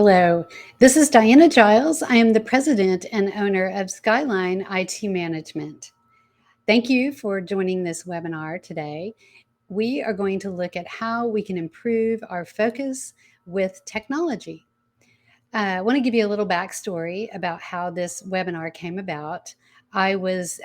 Hello, this is Diana Giles. I am the president and owner of Skyline IT Management. Thank you for joining this webinar today. We are going to look at how we can improve our focus with technology. I want to give you a little backstory about how this webinar came about. I was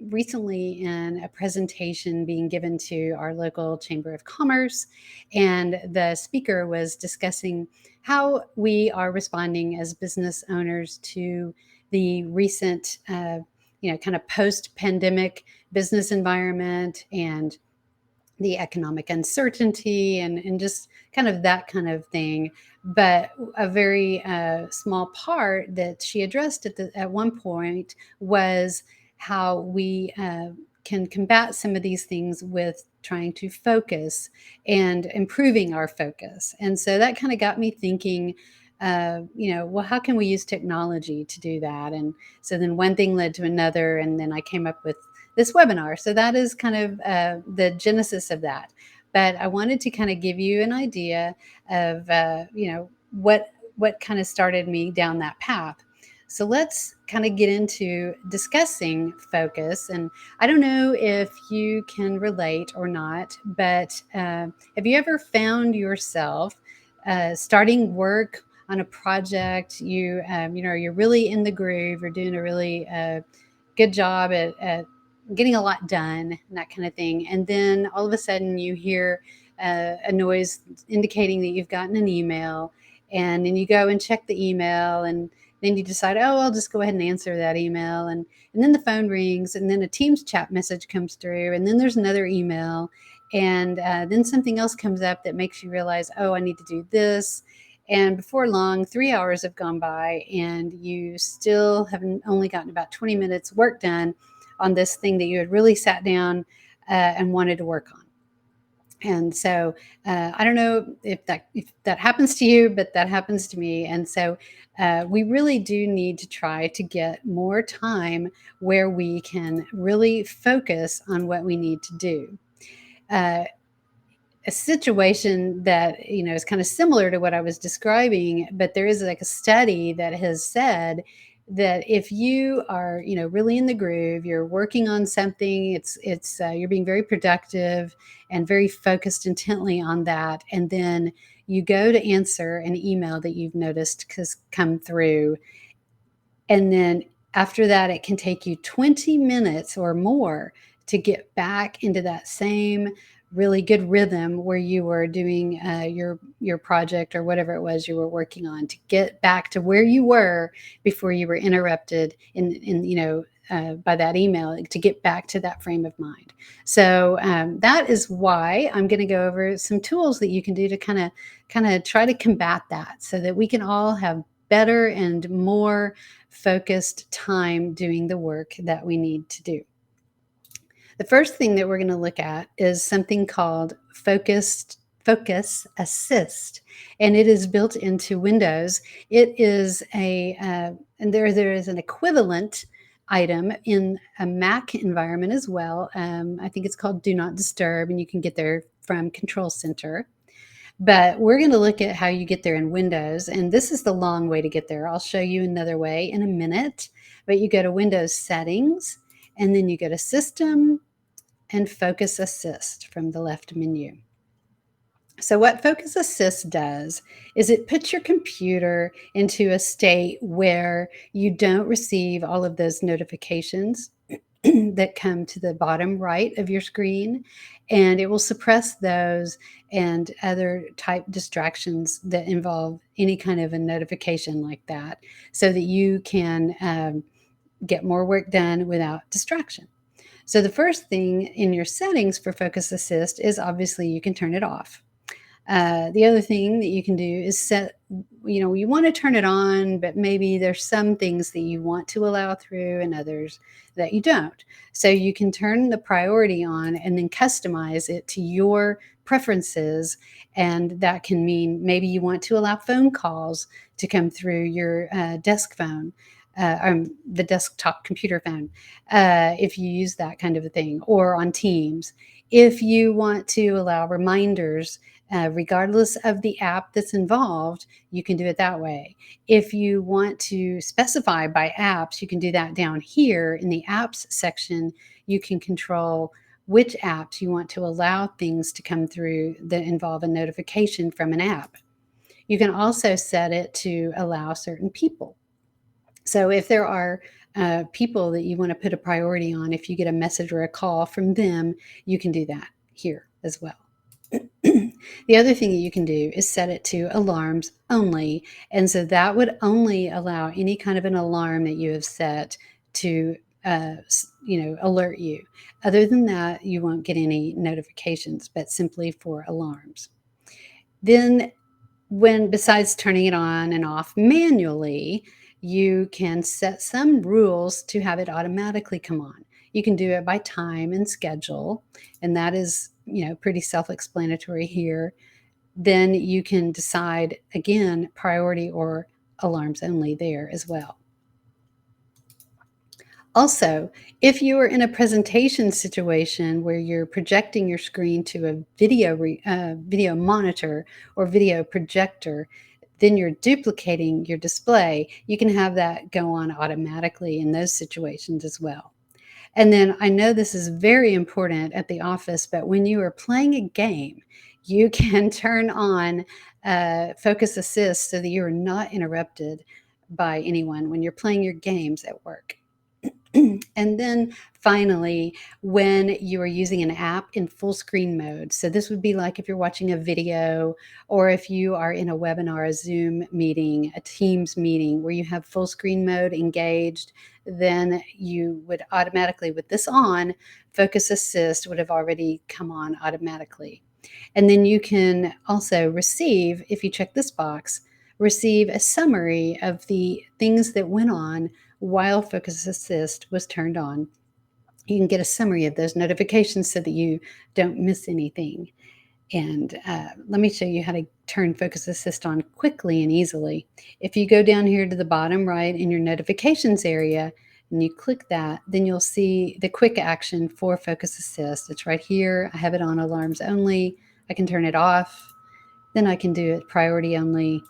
recently in a presentation being given to our local Chamber of Commerce, and the speaker was discussing how we are responding as business owners to the recent, kind of post-pandemic business environment and the economic uncertainty and just kind of that kind of thing. But a very small part that she addressed at one point was how we can combat some of these things with trying to focus and improving our focus. And so that kind of got me thinking, well, how can we use technology to do that? And so then one thing led to another, and then I came up with this webinar. So that is kind of the genesis of that. But I wanted to kind of give you an idea of, what kind of started me down that path. So let's kind of get into discussing focus. And I don't know if you can relate or not, but have you ever found yourself starting work on a project? You're really in the groove. You're doing a really good job at getting a lot done and that kind of thing. And then all of a sudden you hear a noise indicating that you've gotten an email, and then you go and check the email, and then you decide, oh, I'll just go ahead and answer that email. And then the phone rings, and then a Teams chat message comes through, and then there's another email. And then something else comes up that makes you realize, oh, I need to do this. And before long, 3 hours have gone by, and you still have only gotten about 20 minutes work done on this thing that you had really sat down and wanted to work on. And so I don't know if that happens to you, but that happens to me. And so we really do need to try to get more time where we can really focus on what we need to do. A situation that is kind of similar to what I was describing, but there is like a study that has said that if you are really in the groove, you're working on something, it's you're being very productive and very focused intently on that, and then you go to answer an email that you've noticed has come through, and then after that it can take you 20 minutes or more to get back into that same really good rhythm where you were doing your project or whatever it was you were working on, to get back to where you were before you were interrupted by that email, to get back to that frame of mind. So that is why I'm going to go over some tools that you can do to kind of try to combat that, so that we can all have better and more focused time doing the work that we need to do. The first thing that we're going to look at is something called Focus Assist, and it is built into Windows. It is and there is an equivalent item in a Mac environment as well. I think it's called Do Not Disturb, and you can get there from Control Center. But we're going to look at how you get there in Windows, and this is the long way to get there. I'll show you another way in a minute, but you go to Windows Settings, and then you go to System and Focus Assist from the left menu. So what Focus Assist does is it puts your computer into a state where you don't receive all of those notifications that come to the bottom right of your screen, and it will suppress those and other type distractions that involve any kind of a notification like that, so that you can get more work done without distraction. So the first thing in your settings for Focus Assist is obviously you can turn it off. The other thing that you can do is set, you want to turn it on, but maybe there's some things that you want to allow through and others that you don't. So you can turn the priority on and then customize it to your preferences. And that can mean maybe you want to allow phone calls to come through your desk phone. The desktop computer phone, if you use that kind of a thing, or on Teams. If you want to allow reminders Regardless of the app that's involved, you can do it that way. If you want to specify by apps, you can do that down here in the apps section. You can control which apps you want to allow things to come through that involve a notification from an app. You can also set it to allow certain people. So if there are people that you want to put a priority on, if you get a message or a call from them, you can do that here as well. The other thing that you can do is set it to alarms only. And so that would only allow any kind of an alarm that you have set to alert you. Other than that, you won't get any notifications, but simply for alarms. Then besides turning it on and off manually, you can set some rules to have it automatically come on. You can do it by time and schedule, and that is, pretty self-explanatory here. Then you can decide, again, priority or alarms only there as well. Also, if you are in a presentation situation where you're projecting your screen to a video monitor or video projector, then you're duplicating your display. You can have that go on automatically in those situations as well. And then I know this is very important at the office, but when you are playing a game, you can turn on focus assist so that you are not interrupted by anyone when you're playing your games at work. And then finally, when you are using an app in full screen mode, so this would be like if you're watching a video or if you are in a webinar, a Zoom meeting, a Teams meeting where you have full screen mode engaged, then you would automatically, with this on, Focus Assist would have already come on automatically. And then you can also receive, if you check this box, receive a summary of the things that went on while Focus Assist was turned on. You can get a summary of those notifications so that you don't miss anything. And let me show you how to turn Focus Assist on quickly and easily. If you go down here to the bottom right in your notifications area and you click that, then you'll see the quick action for Focus Assist. It's right here. I have it on alarms only. I can turn it off. Then I can do it priority only.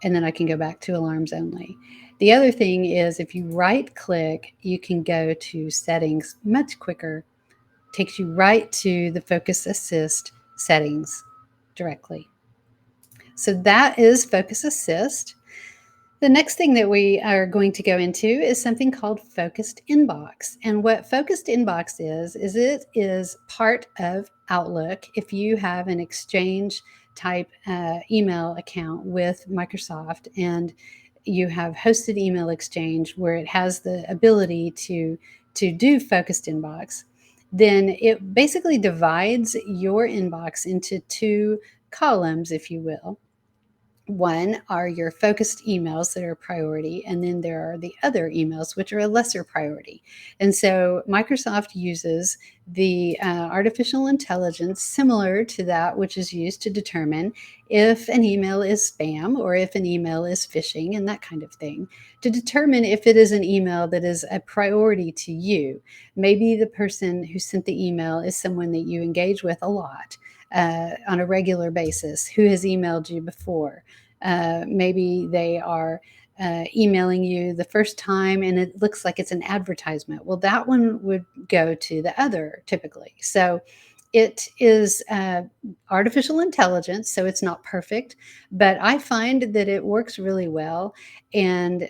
And then I can go back to alarms only. The other thing is if you right click, you can go to settings much quicker. Takes you right to the Focus Assist settings directly. So that is Focus Assist. The next thing that we are going to go into is something called Focused Inbox. And what Focused Inbox is it is part of Outlook. If you have an Exchange type email account with Microsoft and you have hosted email exchange where it has the ability to do Focused Inbox, then it basically divides your inbox into two columns, if you will. One are your focused emails that are a priority, and then there are the other emails, which are a lesser priority. And so Microsoft uses the artificial intelligence similar to that which is used to determine if an email is spam or if an email is phishing and that kind of thing, to determine if it is an email that is a priority to you. Maybe the person who sent the email is someone that you engage with a lot. On a regular basis, who has emailed you before. Maybe they are emailing you the first time and it looks like it's an advertisement. Well, that one would go to the other typically. So it is artificial intelligence, so it's not perfect, but I find that it works really well. And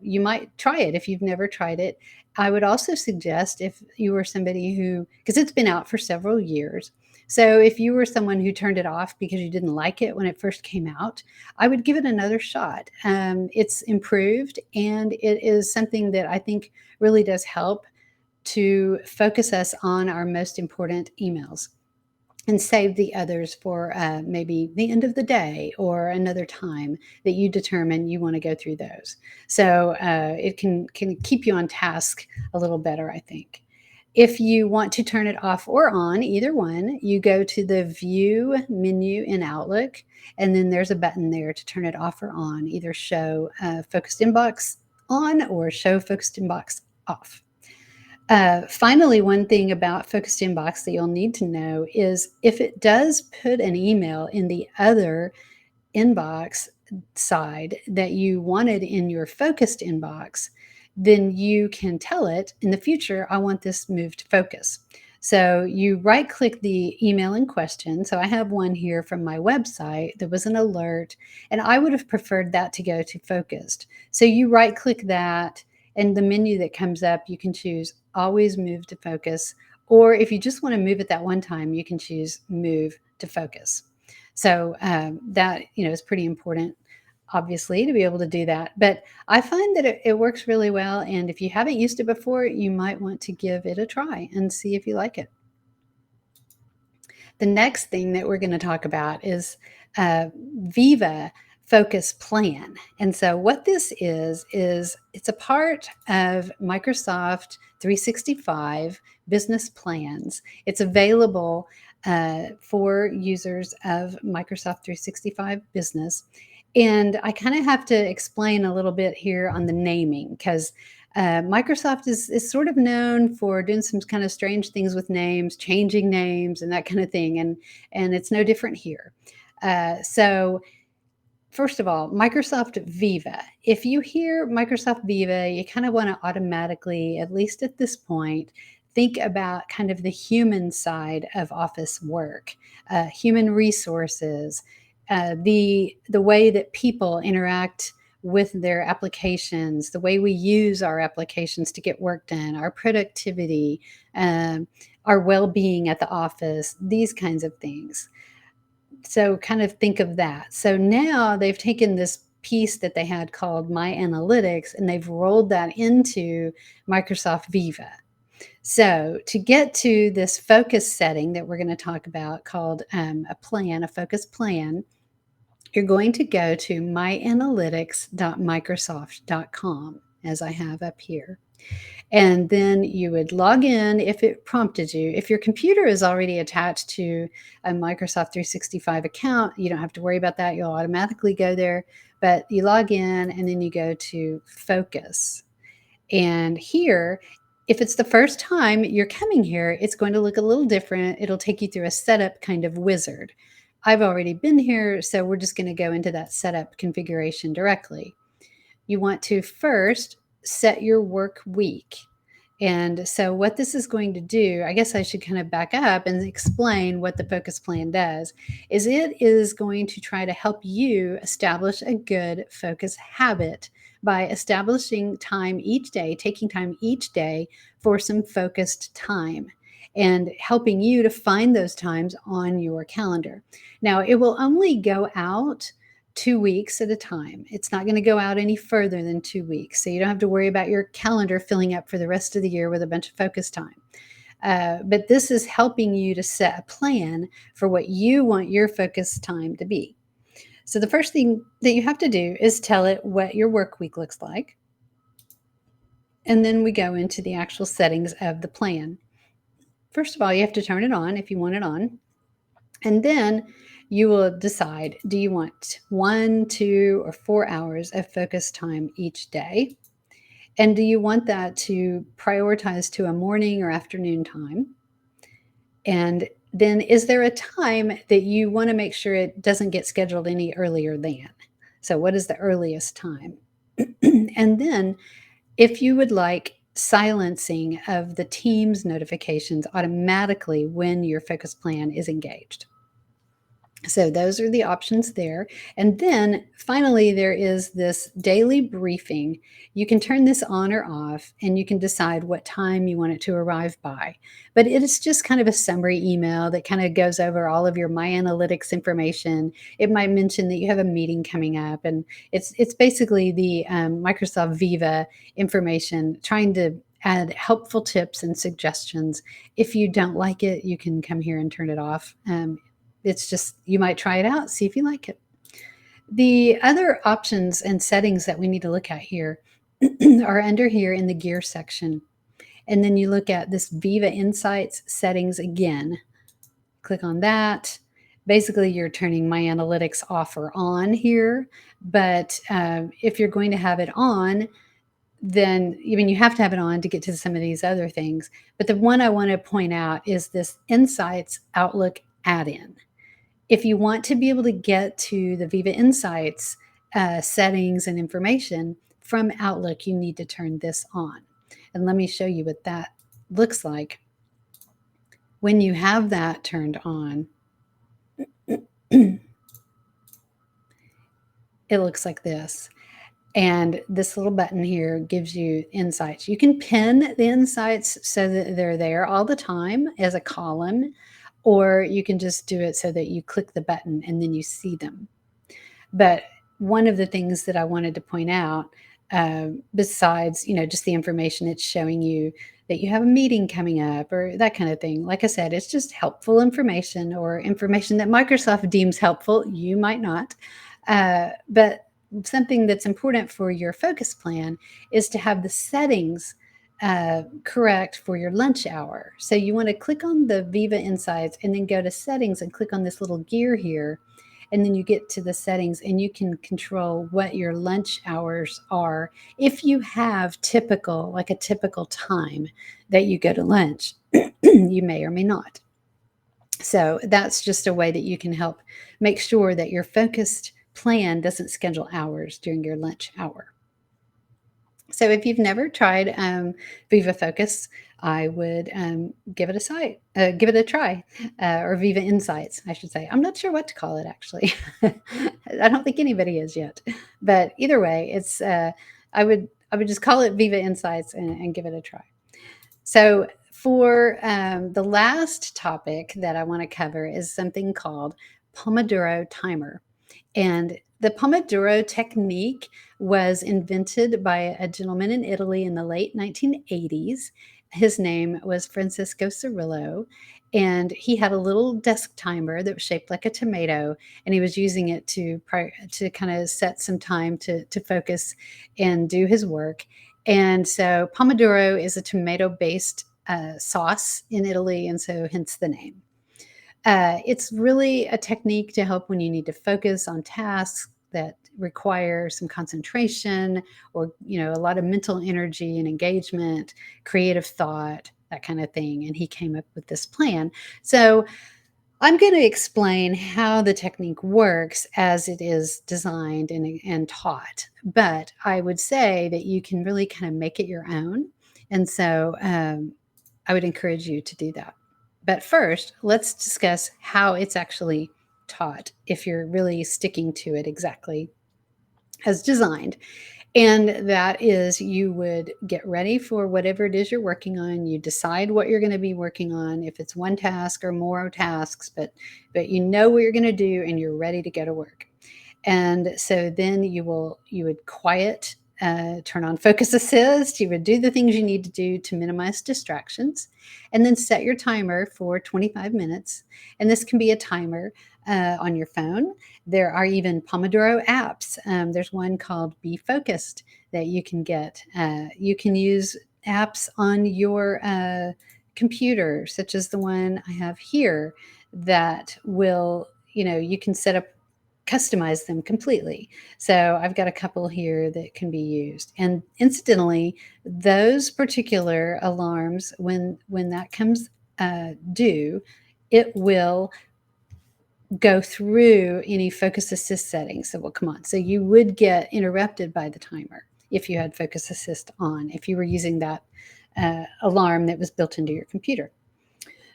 you might try it if you've never tried it. I would also suggest if you were somebody who, because it's been out for several years, so if you were someone who turned it off because you didn't like it when it first came out, I would give it another shot. It's improved, and it is something that I think really does help to focus us on our most important emails and save the others for maybe the end of the day or another time that you determine you want to go through those. So it can keep you on task a little better, I think. If you want to turn it off or on, either one, you go to the View menu in Outlook, and then there's a button there to turn it off or on, either show Focused Inbox on or show Focused Inbox off. Finally, one thing about focused inbox that you'll need to know is if it does put an email in the other inbox side that you wanted in your focused inbox, then you can tell it in the future, I want this moved to focus. So you right click the email in question. So I have one here from my website. There was an alert, and I would have preferred that to go to focused. So you right click that, and the menu that comes up, you can choose always move to focus. Or if you just want to move it that one time, you can choose move to focus. So that is pretty important, obviously, to be able to do that. But I find that it works really well. And if you haven't used it before, you might want to give it a try and see if you like it. The next thing that we're going to talk about is Viva Focus Plan. And so, what this is it's a part of Microsoft 365 business plans. It's available for users of Microsoft 365 Business. And I kind of have to explain a little bit here on the naming because Microsoft is sort of known for doing some kind of strange things with names, changing names, and that kind of thing. And it's no different here. So first of all, Microsoft Viva. If you hear Microsoft Viva, you kind of want to automatically, at least at this point, think about kind of the human side of office work, human resources, the way that people interact with their applications, the way we use our applications to get work done, our productivity, our well-being at the office, these kinds of things. So kind of think of that. So now they've taken this piece that they had called My Analytics and they've rolled that into Microsoft Viva. So to get to this focus setting that we're going to talk about called a focus plan, you're going to go to myanalytics.microsoft.com as I have up here. And then you would log in if it prompted you. If your computer is already attached to a Microsoft 365 account, you don't have to worry about that. You'll automatically go there. But you log in and then you go to Focus. And here, if it's the first time you're coming here, it's going to look a little different. It'll take you through a setup kind of wizard. I've already been here, so we're just going to go into that setup configuration directly. You want to first set your work week. And so, what this is going to do, I guess I should kind of back up and explain what the focus plan does. Is it is going to try to help you establish a good focus habit by establishing time each day, taking time each day for some focused time and helping you to find those times on your calendar. Now, it will only go out 2 weeks at a time. It's not going to go out any further than 2 weeks. So you don't have to worry about your calendar filling up for the rest of the year with a bunch of focus time. But this is helping you to set a plan for what you want your focus time to be. So the first thing that you have to do is tell it what your work week looks like. And then we go into the actual settings of the plan. First of all, you have to turn it on if you want it on. And then you will decide, do you want 1, 2, or 4 hours of focus time each day? And do you want that to prioritize to a morning or afternoon time? And then is there a time that you want to make sure it doesn't get scheduled any earlier than? So what is the earliest time? And then if you would like silencing of the Teams notifications automatically when your focus plan is engaged. So those are the options there. And then finally, there is this daily briefing. You can turn this on or off, and you can decide what time you want it to arrive by. But it is just kind of a summary email that kind of goes over all of your My Analytics information. It might mention that you have a meeting coming up, and it's basically the Microsoft Viva information, trying to add helpful tips and suggestions. If you don't like it, you can come here and turn it off. It's just, you might try it out, see if you like it. The other options and settings that we need to look at here are under here in the gear section. And then you look at this Viva Insights settings again. Click on that. Basically, you're turning My Analytics off or on here. But if you're going to have it on, then I mean, you have to have it on to get to some of these other things. But the one I want to point out is this Insights Outlook add-in. If you want to be able to get to the Viva Insights settings and information from Outlook, you need to turn this on. And let me show you what that looks like. When you have that turned on, it looks like this. And this little button here gives you insights. You can pin the insights so that they're there all the time as a column, or you can just do it so that you click the button and then you see them. But one of the things that I wanted to point out, besides, just the information it's showing you that you have a meeting coming up or that kind of thing. Like I said, it's just helpful information or information that Microsoft deems helpful. You might not. But something that's important for your focus plan is to have the settings correct for your lunch hour. So you want to click on the Viva Insights and then go to settings and click on this little gear here. And then you get to the settings and you can control what your lunch hours are. If you have a typical time that you go to lunch, you may or may not. So that's just a way that you can help make sure that your focused plan doesn't schedule hours during your lunch hour. So if you've never tried Viva Focus, I would give it a try, or Viva Insights, I should say. I'm not sure what to call it actually. I don't think anybody is yet, but either way, it's I would just call it Viva Insights and give it a try. So for the last topic that I want to cover is something called Pomodoro Timer. And the Pomodoro technique was invented by a gentleman in Italy in the late 1980s. His name was Francisco Cirillo, and he had a little desk timer that was shaped like a tomato, and he was using it to kind of set some time to focus and do his work. And so Pomodoro is a tomato-based sauce in Italy, and so hence the name. It's really a technique to help when you need to focus on tasks that require some concentration or a lot of mental energy and engagement, creative thought, that kind of thing. And he came up with this plan. So I'm going to explain how the technique works as it is designed and taught. But I would say that you can really kind of make it your own. And so I would encourage you to do that. But first, let's discuss how it's actually taught if you're really sticking to it exactly as designed. And that is, you would get ready for whatever it is you're working on. You decide what you're going to be working on, if it's one task or more tasks, but you know what you're going to do and you're ready to go to work. And so then you would quiet, turn on focus assist. You would do the things you need to do to minimize distractions, and then set your timer for 25 minutes. And this can be a timer on your phone. There are even Pomodoro apps. There's one called Be Focused that you can get. You can use apps on your computer, such as the one I have here, that will, you can customize them completely. So I've got a couple here that can be used. And incidentally, those particular alarms, when that comes due, it will go through any focus assist settings that will come on. So you would get interrupted by the timer if you had focus assist on, if you were using that alarm that was built into your computer.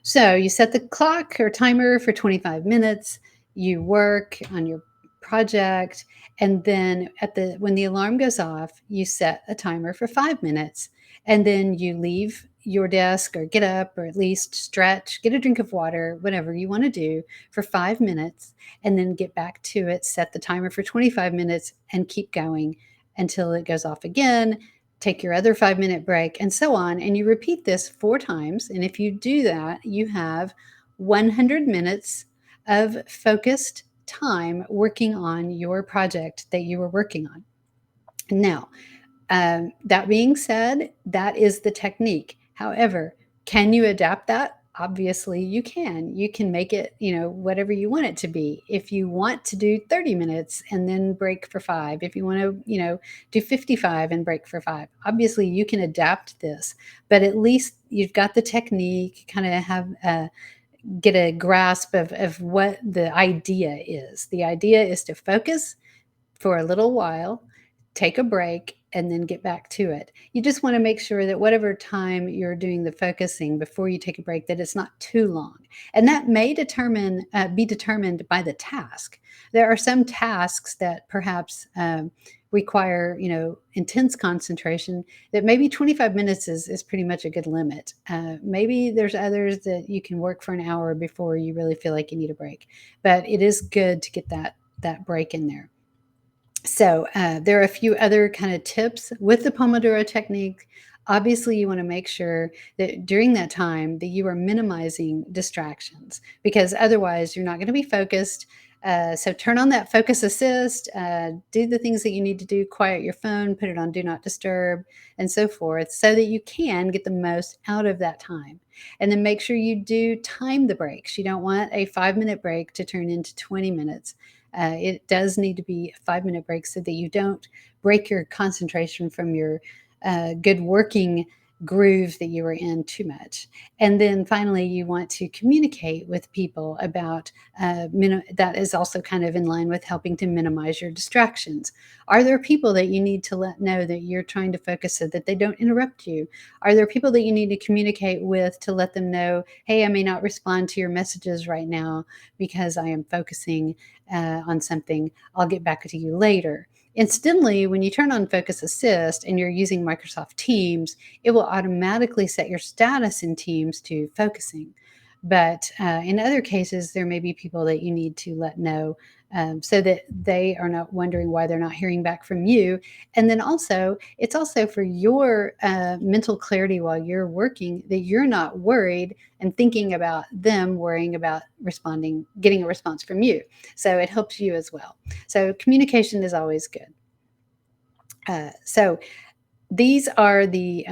So you set the clock or timer for 25 minutes, you work on your project, and then when the alarm goes off, you set a timer for 5 minutes, and then you leave your desk or get up or at least stretch, get a drink of water, whatever you want to do for 5 minutes, and then get back to it, set the timer for 25 minutes and keep going until it goes off again. Take your other 5-minute break, and so on. And you repeat this 4 times. And if you do that, you have 100 minutes of focused time working on your project that you were working on. Now, that being said, that is the technique. However, can you adapt that? obviously you can. You can make it, whatever you want it to be. If you want to do 30 minutes and then break for 5, if you want to, do 55 and break for 5, obviously you can adapt this, but at least you've got the technique, kind of have get a grasp of what the idea is. The idea is to focus for a little while, take a break, and then get back to it. You just want to make sure that whatever time you're doing the focusing before you take a break, that it's not too long. And that may be determined by the task. There are some tasks that perhaps require, intense concentration, that maybe 25 minutes is pretty much a good limit. Maybe there's others that you can work for an hour before you really feel like you need a break. But it is good to get that break in there. So there are a few other kind of tips with the Pomodoro technique. Obviously, you want to make sure that during that time that you are minimizing distractions, because otherwise you're not going to be focused. So turn on that focus assist, do the things that you need to do, quiet your phone, put it on do not disturb, and so forth, so that you can get the most out of that time. And then make sure you do time the breaks. You don't want a 5-minute break to turn into 20 minutes. It does need to be a 5-minute break so that you don't break your concentration from your good working groove that you were in too much. And then finally, you want to communicate with people about that is also kind of in line with helping to minimize your distractions. Are there people that you need to let know that you're trying to focus so that they don't interrupt you? Are there people that you need to communicate with to let them know, hey, I may not respond to your messages right now because I am focusing on something. I'll get back to you later. Incidentally, when you turn on Focus Assist and you're using Microsoft Teams, it will automatically set your status in Teams to focusing. But in other cases, there may be people that you need to let know, so that they are not wondering why they're not hearing back from you. And then also, it's also for your mental clarity while you're working, that you're not worried and thinking about them worrying about responding, getting a response from you. So it helps you as well. So communication is always good. So these are the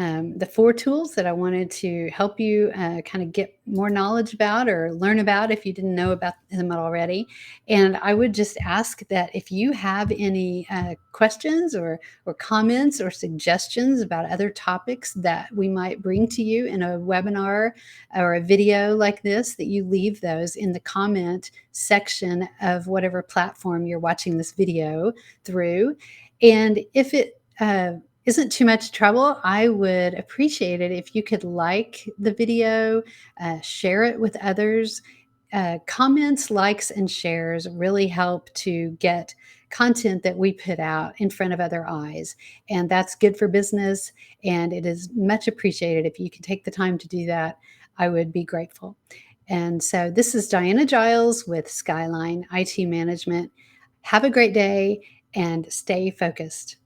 4 tools that I wanted to help you kind of get more knowledge about or learn about if you didn't know about them already. And I would just ask that if you have any questions or comments or suggestions about other topics that we might bring to you in a webinar or a video like this, that you leave those in the comment section of whatever platform you're watching this video through. And if it isn't too much trouble, I would appreciate it if you could like the video, share it with others. Comments, likes, and shares really help to get content that we put out in front of other eyes. And that's good for business. And it is much appreciated. If you can take the time to do that, I would be grateful. And so this is Diana Giles with Skyline IT Management. Have a great day and stay focused.